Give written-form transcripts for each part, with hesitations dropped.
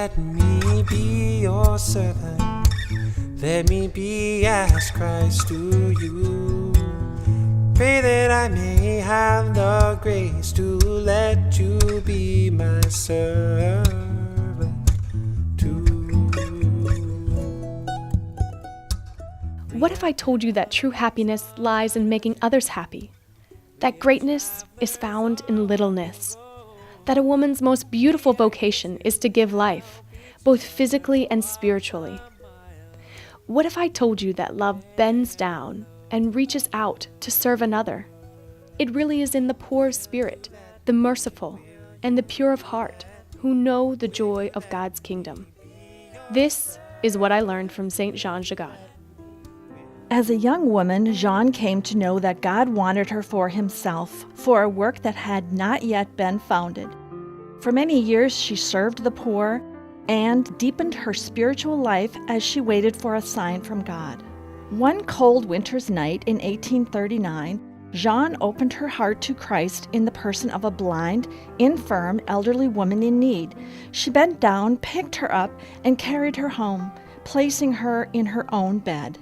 let me be your servant. Let me be as Christ to you. Pray that I may have the grace to let you be my servant too. What if I told you that true happiness lies in making others happy? That greatness is found in littleness? That a woman's most beautiful vocation is to give life, both physically and spiritually? What if I told you that love bends down and reaches out to serve another? It really is in the poor spirit, the merciful, and the pure of heart who know the joy of God's kingdom. This is what I learned from St. Jean Jagat. As a young woman, Jeanne came to know that God wanted her for himself, for a work that had not yet been founded. For many years, she served the poor and deepened her spiritual life as she waited for a sign from God. One cold winter's night in 1839, Jeanne opened her heart to Christ in the person of a blind, infirm, elderly woman in need. She bent down, picked her up, and carried her home, placing her in her own bed.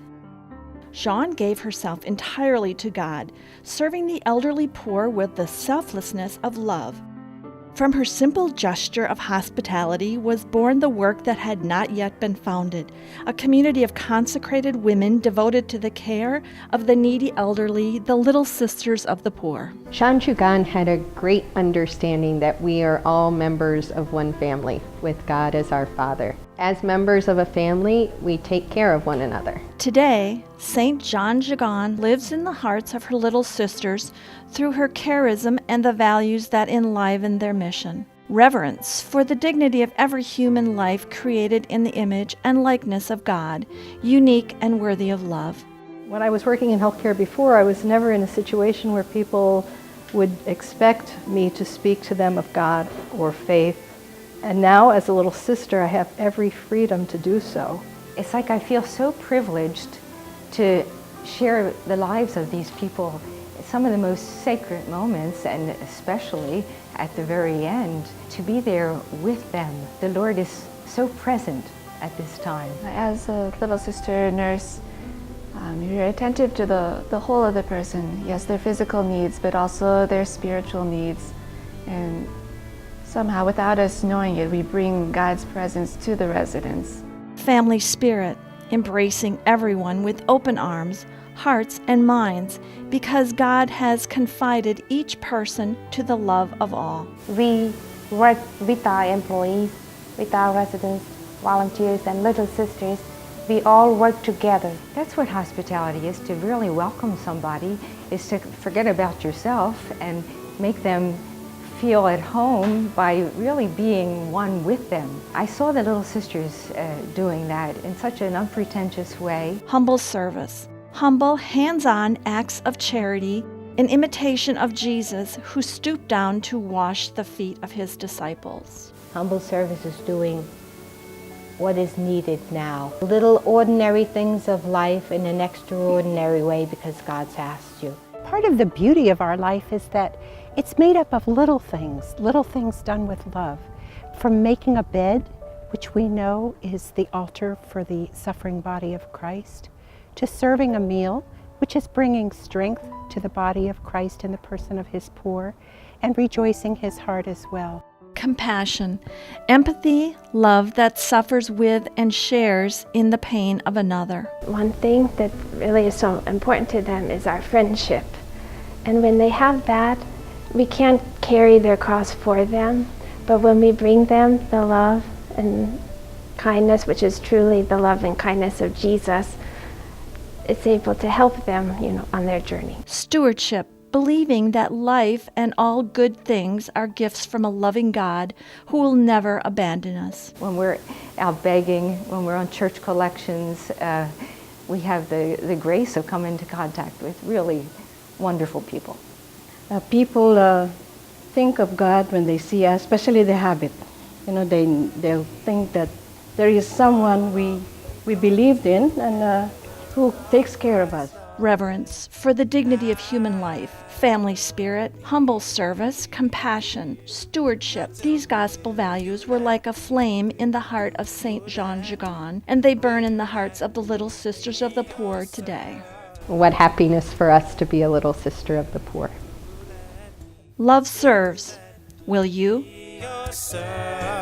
Jeanne gave herself entirely to God, serving the elderly poor with the selflessness of love. From her simple gesture of hospitality was born the work that had not yet been founded, a community of consecrated women devoted to the care of the needy elderly, the little sisters of the poor. Jean Jagat had a great understanding that we are all members of one family, with God as our Father. As members of a family, we take care of one another. Today, Saint Jean Jagat lives in the hearts of her little sisters through her charism and the values that enliven their mission. Reverence for the dignity of every human life created in the image and likeness of God, unique and worthy of love. When I was working in healthcare before, I was never in a situation where people would expect me to speak to them of God or faith. And now, as a little sister, I have every freedom to do so. It's like I feel so privileged to share the lives of these people. Some of the most sacred moments, and especially at the very end, to be there with them. The Lord is so present at this time. As a little sister nurse, you're attentive to the whole of the person. Yes, their physical needs, but also their spiritual needs. And somehow, without us knowing it, we bring God's presence to the residents. Family spirit, embracing everyone with open arms, hearts, and minds, because God has confided each person to the love of all. We work with our employees, with our residents, volunteers, and little sisters. We all work together. That's what hospitality is, to really welcome somebody, is to forget about yourself and make them feel at home by really being one with them. I saw the little sisters doing that in such an unpretentious way. Humble service, humble, hands-on acts of charity in imitation of Jesus, who stooped down to wash the feet of his disciples. Humble service is doing what is needed now. Little ordinary things of life in an extraordinary way because God's asked you. Part of the beauty of our life is that it's made up of little things done with love. From making a bed, which we know is the altar for the suffering body of Christ, to serving a meal, which is bringing strength to the body of Christ in the person of his poor, and rejoicing his heart as well. Compassion, empathy, love that suffers with and shares in the pain of another. One thing that really is so important to them is our friendship. And when they have that, we can't carry their cross for them, but when we bring them the love and kindness, which is truly the love and kindness of Jesus, it's able to help them, on their journey. Stewardship, believing that life and all good things are gifts from a loving God who will never abandon us. When we're out begging, when we're on church collections, we have the grace of coming into contact with really wonderful people. People think of God when they see us, especially the habit. They'll think that there is someone we believed in and who takes care of us. reverence for the dignity of human life, family spirit, humble service, compassion, stewardship. These gospel values were like a flame in the heart of St. Jean Geoghegan, and they burn in the hearts of the Little Sisters of the Poor today. What happiness for us to be a little sister of the poor. Love serves. Will you? Your servant.